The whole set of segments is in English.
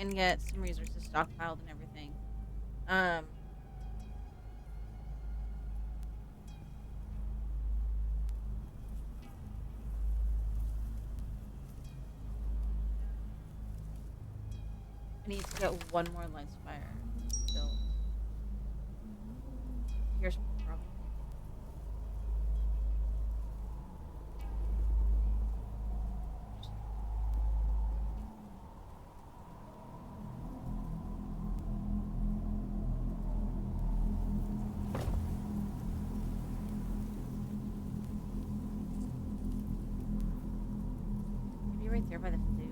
and get some resources stockpiled and everything. Um, I need to get one more light spire built. Here's probably. Maybe right there by the food.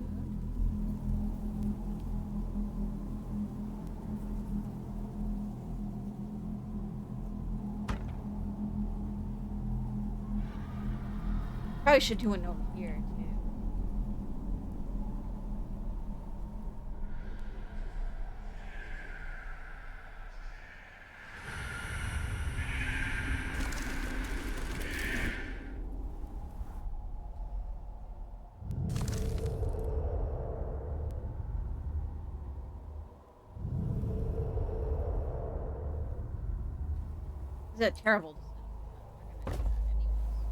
Probably should do one over here too. Is that terrible decision? But we're gonna do that anyways.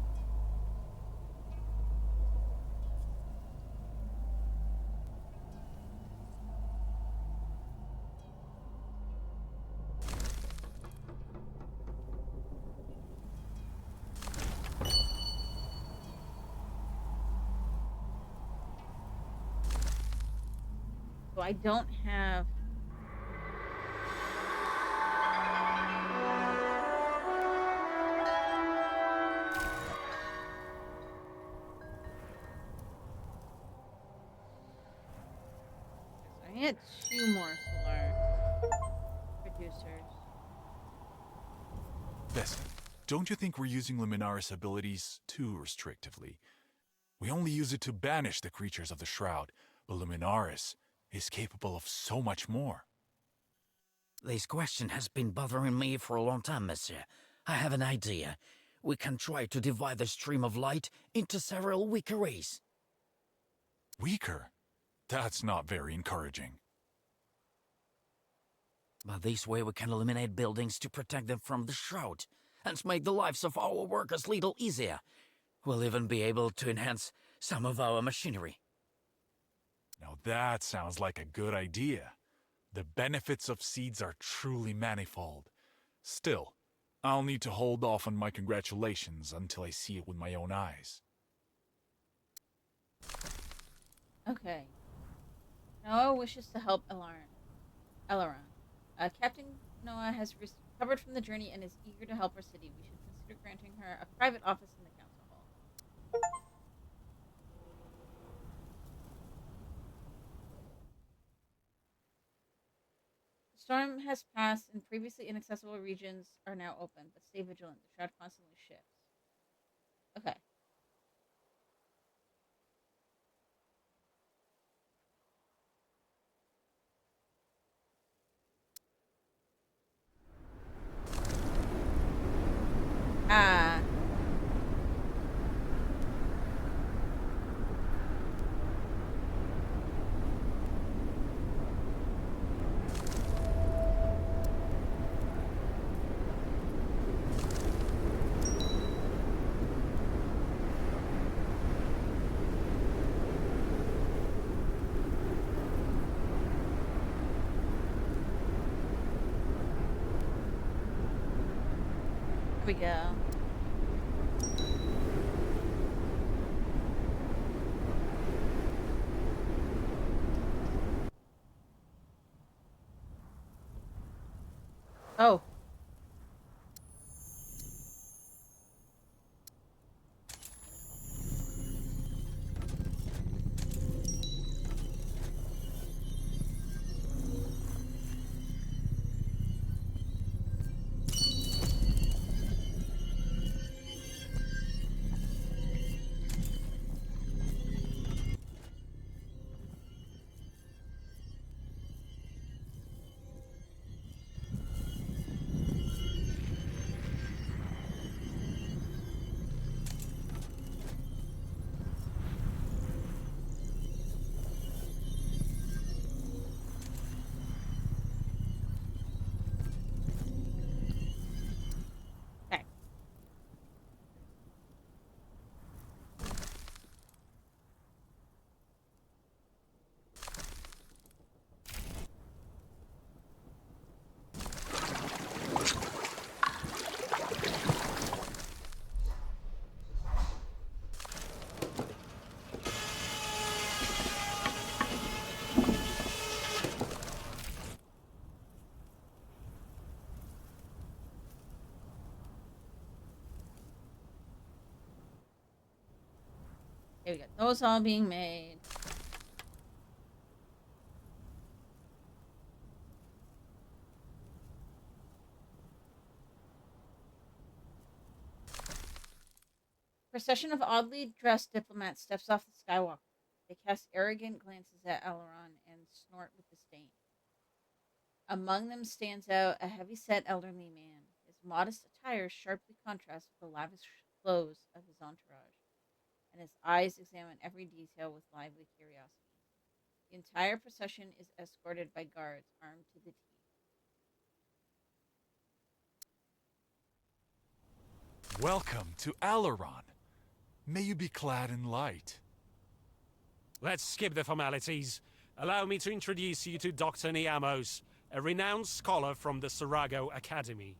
So I don't have. So I need 2 more solar producers. Vestin, don't you think we're using Luminaris' abilities too restrictively? We only use it to banish the creatures of the Shroud, but Luminaris is capable of so much more. This question has been bothering me for a long time, monsieur. I have an idea. We can try to divide the stream of light into several weaker rays. Weaker? That's not very encouraging. But this way we can eliminate buildings to protect them from the Shroud, and make the lives of our workers a little easier. We'll even be able to enhance some of our machinery. Now that sounds like a good idea. The benefits of seeds are truly manifold. Still, I'll need to hold off on my congratulations until I see it with my own eyes. Okay. Noah wishes to help Eleron. Captain Noah has recovered from the journey and is eager to help our city. We should consider granting her a private office in the council hall. The storm has passed and previously inaccessible regions are now open, but stay vigilant. The shroud constantly shifts. Okay. Ah. Here we go. Oh. Okay, we got those all being made. Procession of oddly dressed diplomats steps off the skywalk. They cast arrogant glances at Elrond and snort with disdain. Among them stands out a heavy-set elderly man. His modest attire sharply contrasts with the lavish clothes of his entourage, and his eyes examine every detail with lively curiosity. The entire procession is escorted by guards armed to the teeth. Welcome to Alaron. May you be clad in light. Let's skip the formalities. Allow me to introduce you to Dr. Niamos, a renowned scholar from the Sarago Academy.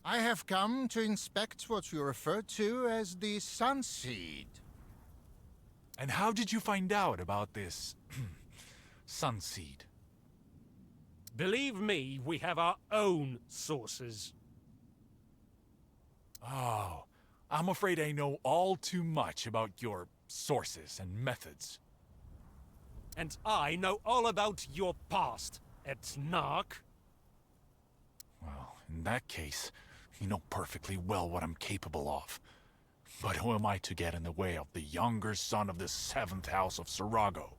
I have come to inspect what you refer to as the Sunseed. And how did you find out about this sunseed? Believe me, we have our own sources. Oh, I'm afraid I know all too much about your sources and methods. And I know all about your past, Etnarch. Well, in that case, you know perfectly well what I'm capable of. But who am I to get in the way of the younger son of the 7th House of Sarago?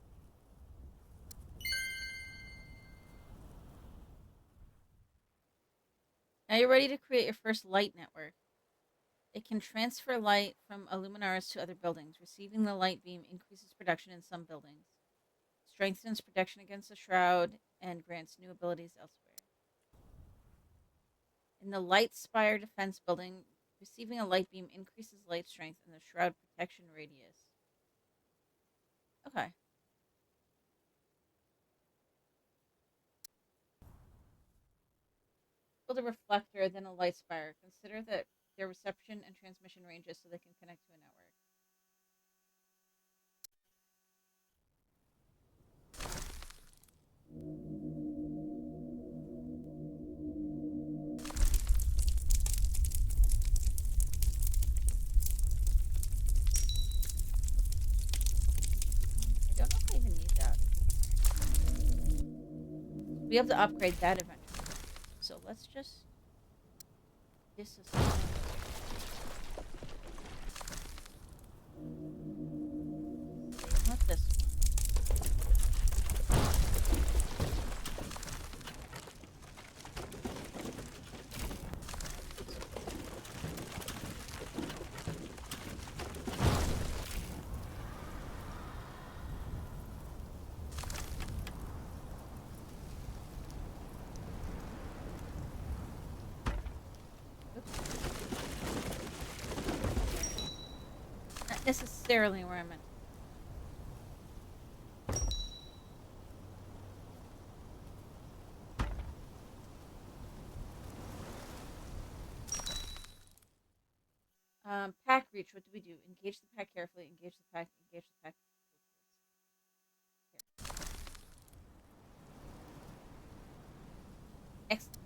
Now you're ready to create your first light network. It can transfer light from Illuminaris to other buildings. Receiving the light beam increases production in some buildings, strengthens protection against the shroud, and grants new abilities elsewhere. In the Light Spire Defense Building, receiving a light beam increases light strength and the shroud protection radius. Okay. Build a reflector, then a light spire. Consider that their reception and transmission ranges so they can connect to a network. I don't know if I even need that. We'll be able to upgrade that eventually. So let's just disassemble. Not this one. Not necessarily where I meant. Pack reach. What do we do? Engage the pack carefully. Engage the pack. Engage the pack. Excellent.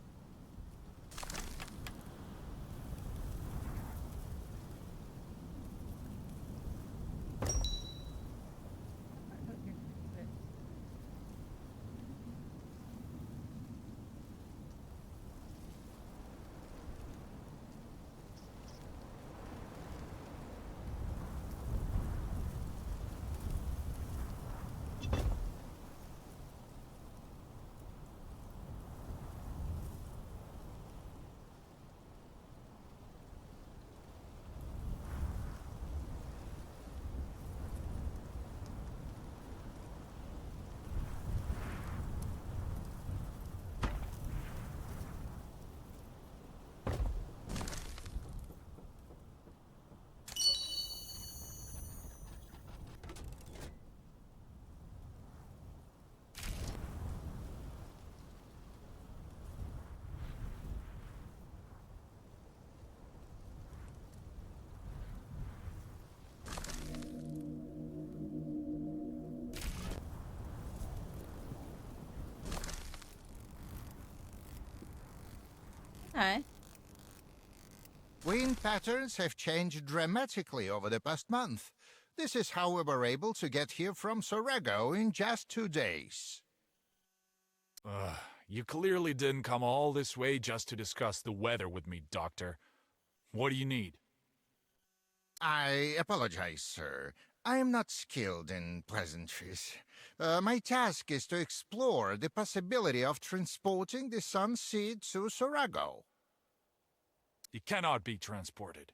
Okay. Wind patterns have changed dramatically over the past month. This is how we were able to get here from Sorago in just 2 days. You clearly didn't come all this way just to discuss the weather with me, Doctor. What do you need? I apologize, sir. I am not skilled in pleasantries. My task is to explore the possibility of transporting the Sun Seed to Sorago. It cannot be transported.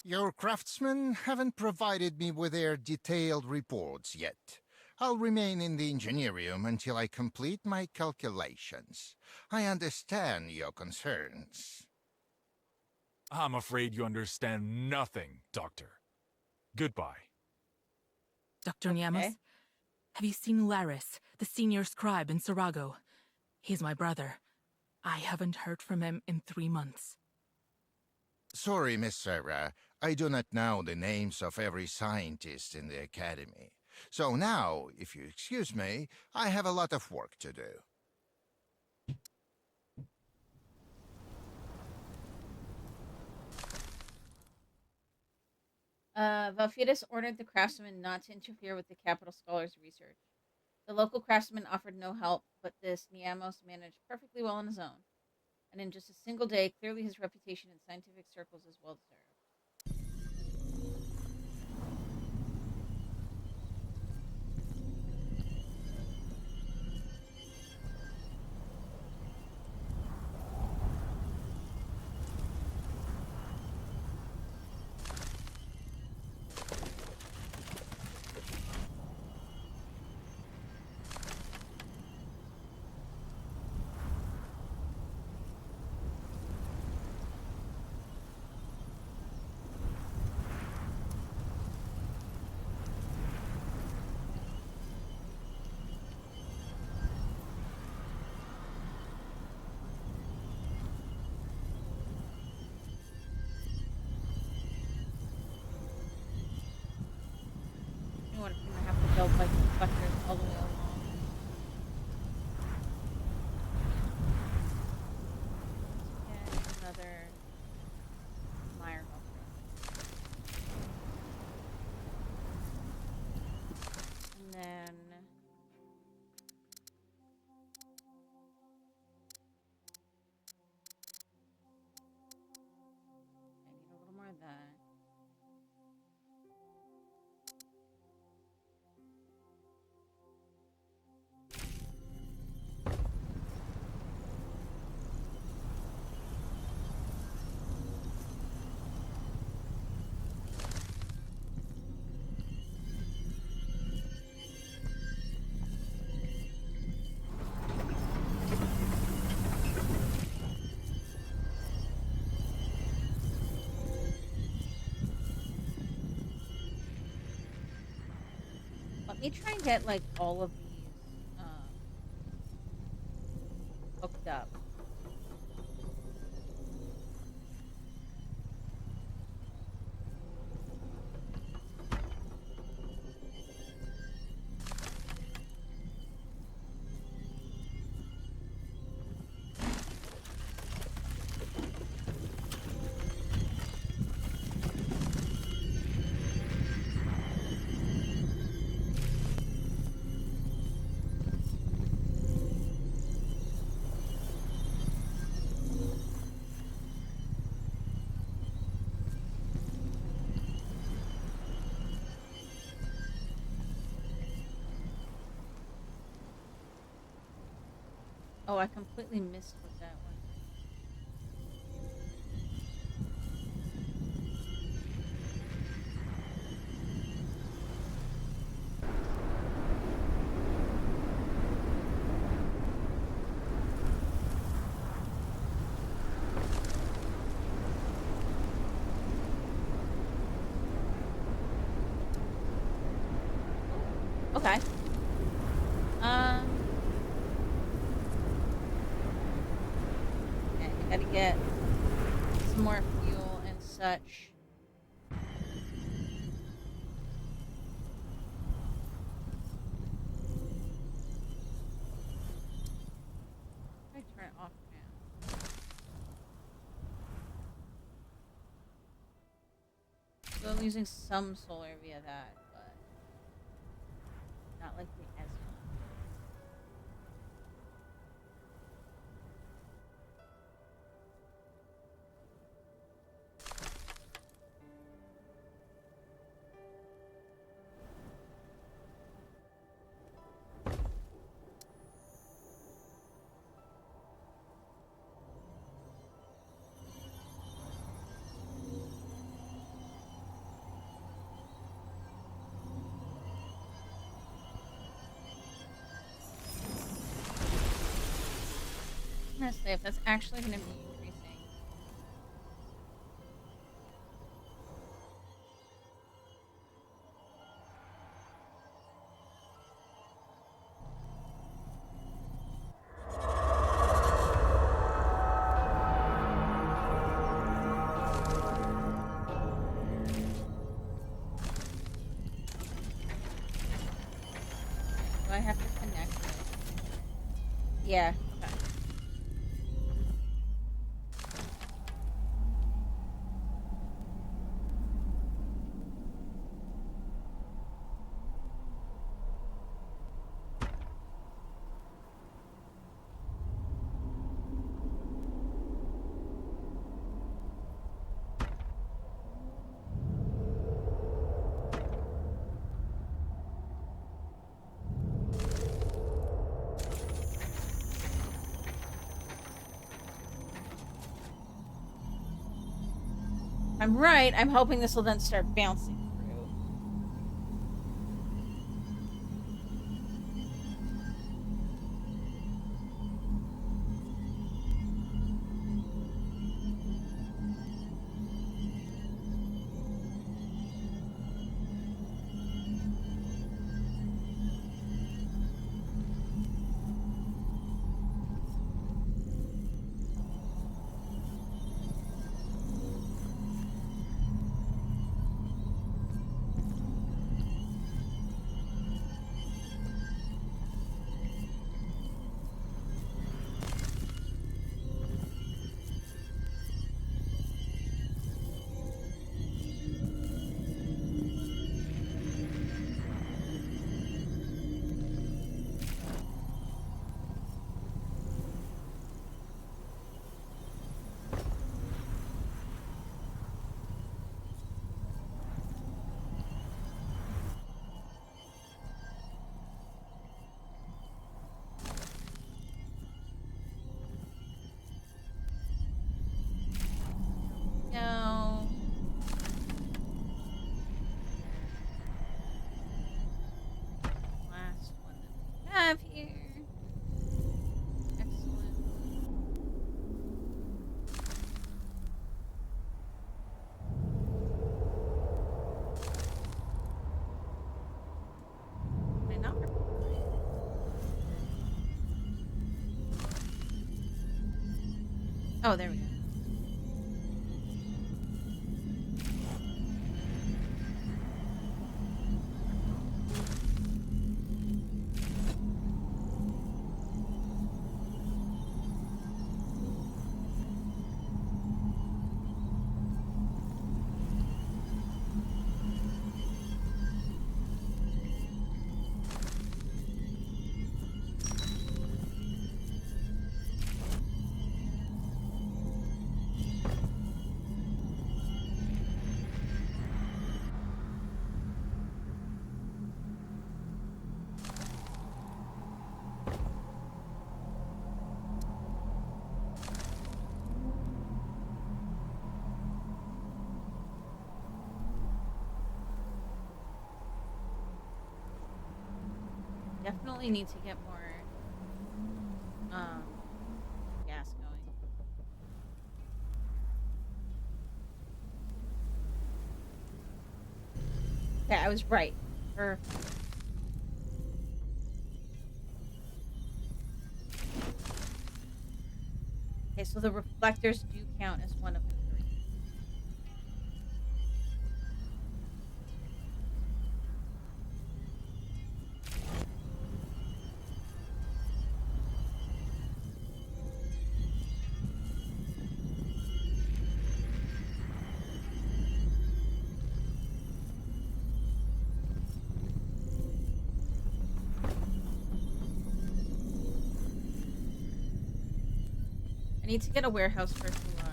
Your craftsmen haven't provided me with their detailed reports yet. I'll remain in the engineering until I complete my calculations. I understand your concerns. I'm afraid you understand nothing, Doctor. Goodbye. Dr. Niamos, have you seen Laris, the senior scribe in Sorago? He's my brother. I haven't heard from him in 3 months. Sorry, Miss Sarah. I do not know the names of every scientist in the Academy. So now, if you excuse me, I have a lot of work to do. Valfidas ordered the craftsman not to interfere with the capital scholar's research. The local craftsman offered no help, but this Niamos managed perfectly well on his own. And in just a single day, clearly his reputation in scientific circles is well deserved. You know what? I'm gonna have to build like reflectors all the way along. And another mire helper. And then I need a little more of that. Let me try and get like all of these hooked up. Oh, I completely missed what that was. Okay. Okay, I gotta get some more fuel and such. I turn it off now. still using some solar via that, but not likely as much. Honestly, if that's actually going to be increasing. Do I have to connect it? Yeah, okay. I'm right. I'm hoping this will then start bouncing through. No. Last one that we have here. Excellent. Am I not recording? Oh, there we go. Definitely need to get more gas going. Okay, I was right. Perfect. Okay, so the reflectors do count as one of the three. I need to get a warehouse for Pilar.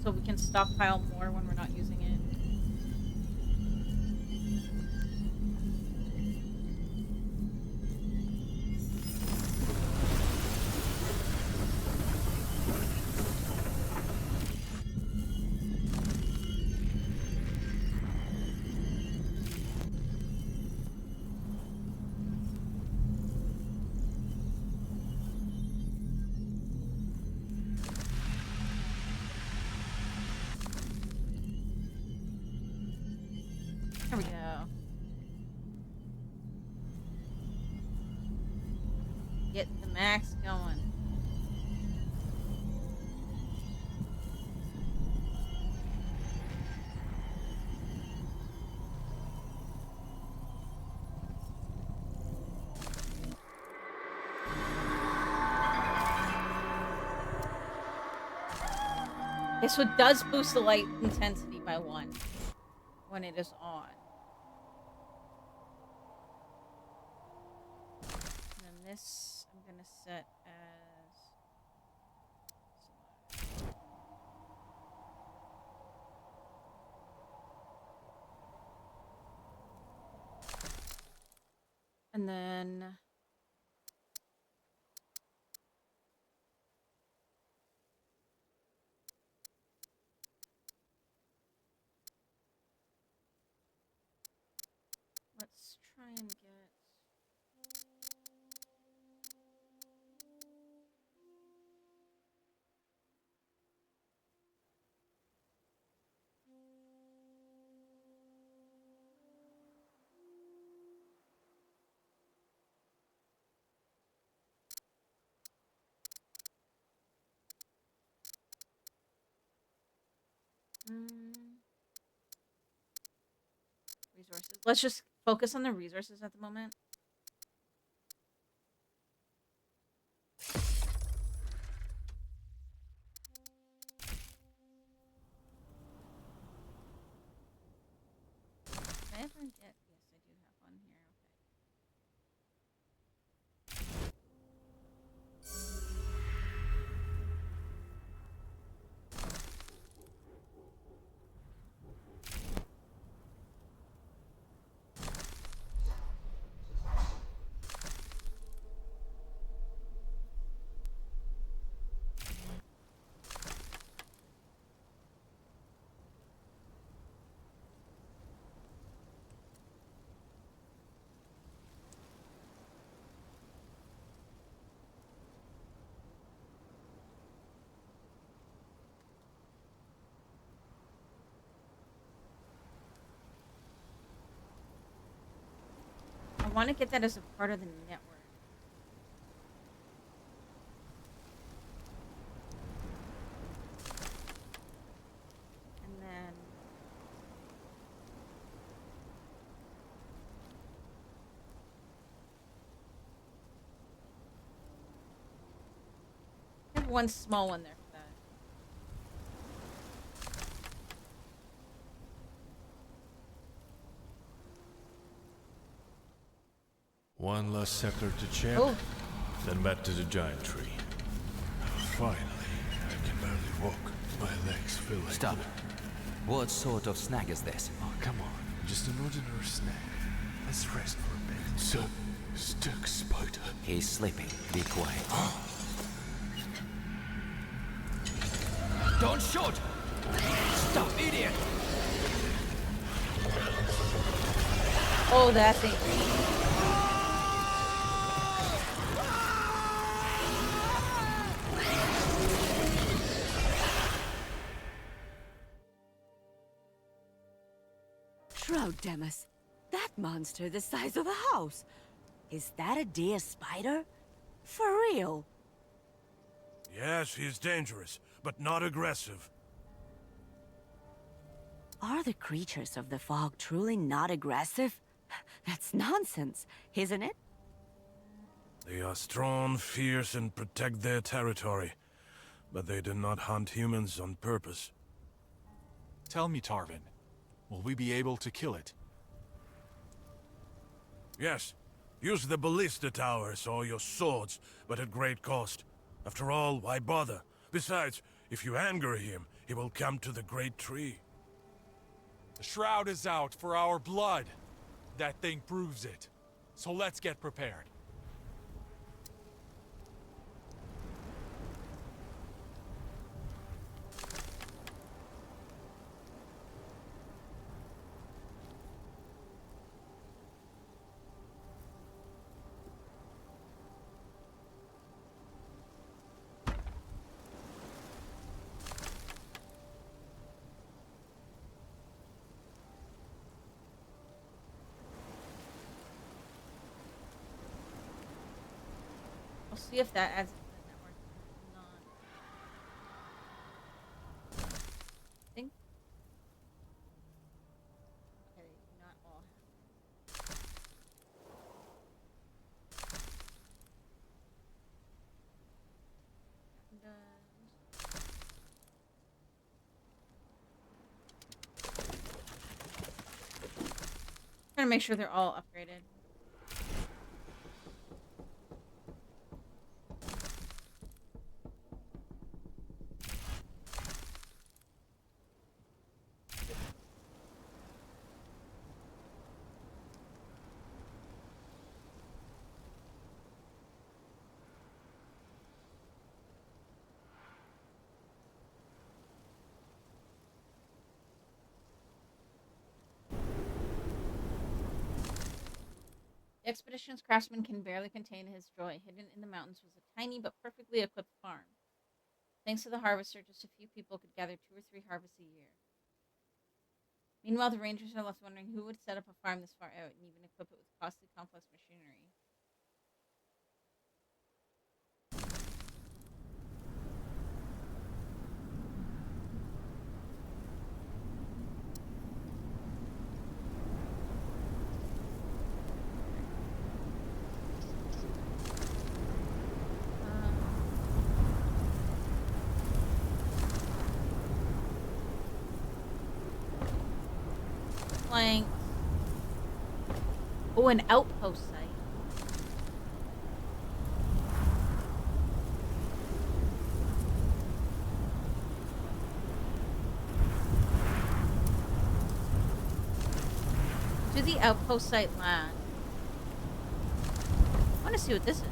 So we can stockpile more when we're not using it. There we go. Get the max going. Okay, so it does boost the light intensity by 1 when it is on. And then this I'm gonna set as and then let's try and get resources. Let's just focus on the resources at the moment. Did I ever get? Yes, I do have one here. I want to get that as a part of the network. And then I have one small one there for that. One last sector to check, Oh, then back to the giant tree. Finally, I can barely walk. My legs feel like... Stop. What sort of snack is this? Oh, come on. Just an ordinary snack. Let's rest for a bit. So, stuck spider. He's sleeping. Be quiet. Don't shoot! Stop, idiot! oh, that thing. Shroud Demus, that monster the size of a house. Is that a deer spider? For real? Yes, he's dangerous, but not aggressive. Are the creatures of the fog truly not aggressive? That's nonsense, isn't it? They are strong, fierce, and protect their territory. But they do not hunt humans on purpose. Tell me, Tarvin, will we be able to kill it? Yes, use the ballista towers or your swords, but at great cost. After all, why bother? Besides, if you anger him, he will come to the great tree. The shroud is out for our blood. That thing proves it. So let's get prepared. We'll see if that adds to the network or not. I think. Okay, they do not all have. Trying to make sure they're all upgraded. The expedition's craftsman can barely contain his joy. Hidden in the mountains was a tiny but perfectly equipped farm. Thanks to the harvester, just a few people could gather 2 or 3 harvests a year. Meanwhile, the rangers are left wondering who would set up a farm this far out and even equip it with costly, complex machinery. Flanks. Oh, an outpost site. To the outpost site land. I want to see what this is.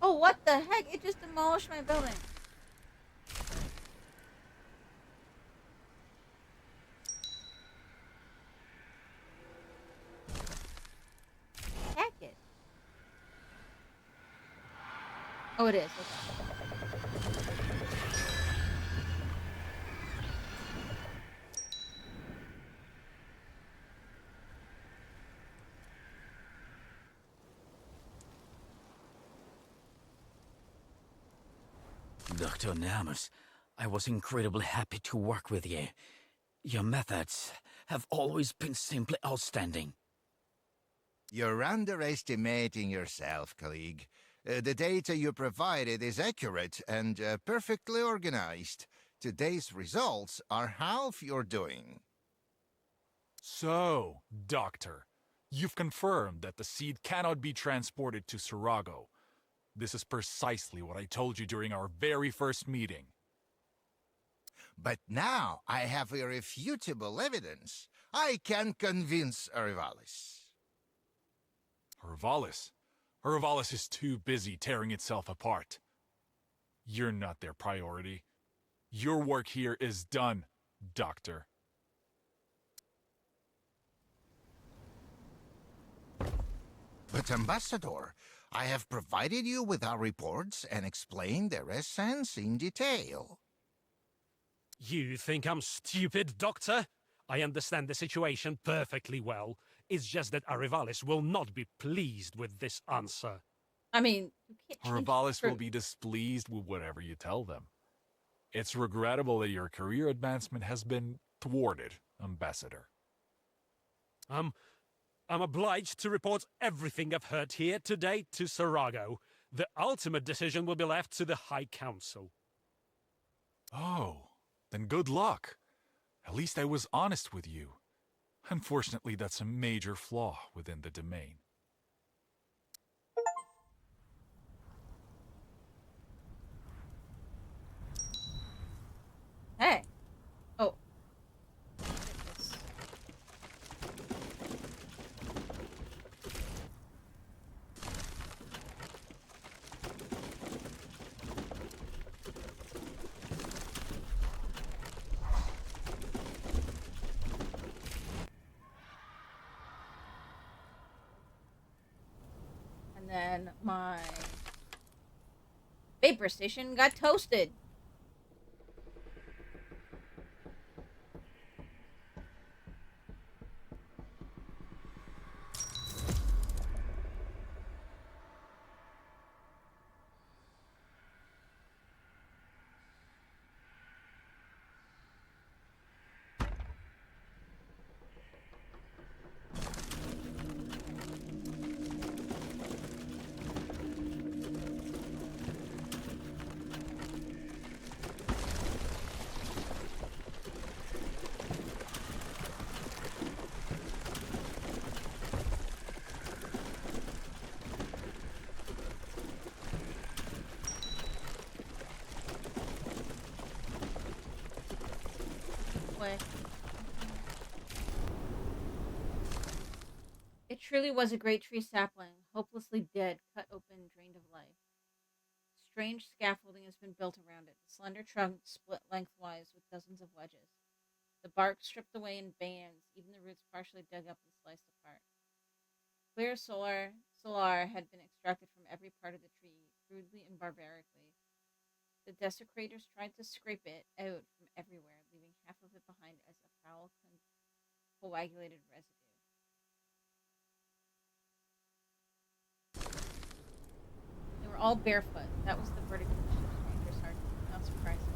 Oh, what the heck? It just demolished my building. Heck it. Oh, it is. Okay. Dr. Namus, I was incredibly happy to work with you. Your methods have always been simply outstanding. You're underestimating yourself, colleague. The data you provided is accurate and perfectly organized. Today's results are half your doing. So, Doctor, you've confirmed that the seed cannot be transported to Sarago. This is precisely what I told you during our very first meeting. But now I have irrefutable evidence. I can convince Arivalis. Hervalis, Hervalis is too busy tearing itself apart. You're not their priority. Your work here is done, Doctor. But, Ambassador, I have provided you with our reports and explained their essence in detail. You think I'm stupid, Doctor? I understand the situation perfectly well. It's just that Arivalis will not be pleased with this answer. I mean, you can't change Hervalis will truth. be displeased with whatever you tell them. It's regrettable that your career advancement has been thwarted, Ambassador. I'm obliged to report everything I've heard here today to Sarago. The ultimate decision will be left to the High Council. Oh, then good luck. At least I was honest with you. Unfortunately, that's a major flaw within the domain. Hey. Oh. And then my vapor station got toasted. Way. It truly was a great tree sapling, hopelessly dead, cut open, drained of life. Strange scaffolding has been built around it, the slender trunk split lengthwise with dozens of wedges. The bark stripped away in bands, even the roots partially dug up and sliced apart. Clear solar had been extracted from every part of the tree, crudely and barbarically. The desecrators tried to scrape it out from everywhere, leaving half of it behind as a foul, coagulated residue. They were all barefoot. That was the verdict of the ship's stranger's heart. Not surprising.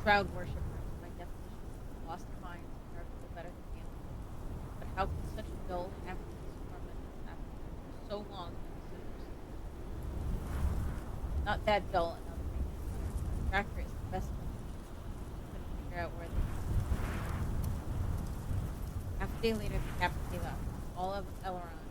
Shroud worshippers, by definition, lost their minds and are little better than animals. But how could such dull, half-witted tormentors happen for so long in the secrecy? Not that dull, another thing. The tractor is the best one. Couldn't figure out where they were. Half a day later, the captain gave up. All of Elrond